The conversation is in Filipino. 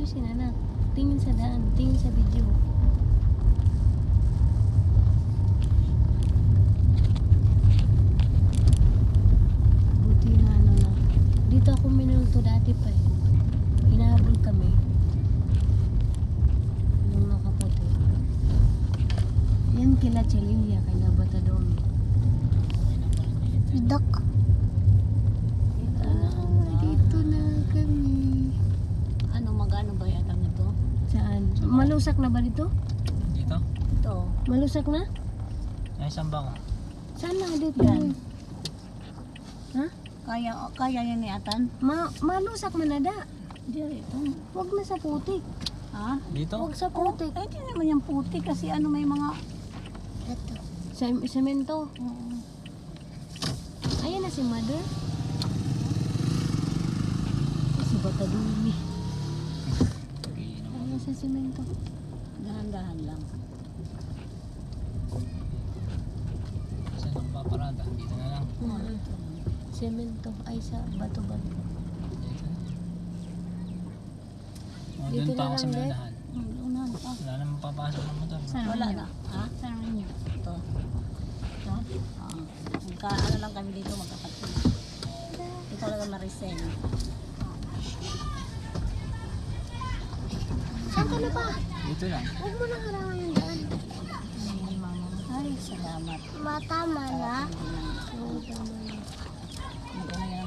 Ayusin anak. Tingin sa daan. Tingin sa video. Buti na ano na. Dito ako minulto dati pa eh. Hinahabol kami. Nung nakaputi. Yan kila Chelilia, kila Batadon. Dak. Dito na kami. Ano, magano ba yata nito? Saan? Malusak na ba dito? Dito? Ito. Malusak na? Ay, saan ba ako? Saan na dito? Yan. Ha? Kaya yan ni Atan? Malusak man na da. Diyan ito. Huwag na sa putik. Ha? Dito? Huwag sa putik. Ay, di naman yung puti kasi ano may mga... Ito. Semento. Oo. Ayan na si mother. Si Batadumi. Ayan sa semento. Dahan-dahan lang. Saan ang paparada? Dito na lang. Semento. Ay sa bato-bato. Dito na. O, Dito doon pa na ako sa lang, Dek. manahan. Unahan pa. Wala naman papasok ng motor. Wala na. Ha? Saan niyo? Ito. Ito? Ano lang kami dito magkapatid. Ito lang Maricel. Saan ka na ba? Dito lang. Huwag mo na harangan yung daan. Ay, mama. Ay, salamat. Matama na. Hindi na. Oo, tama na. Hindi na yan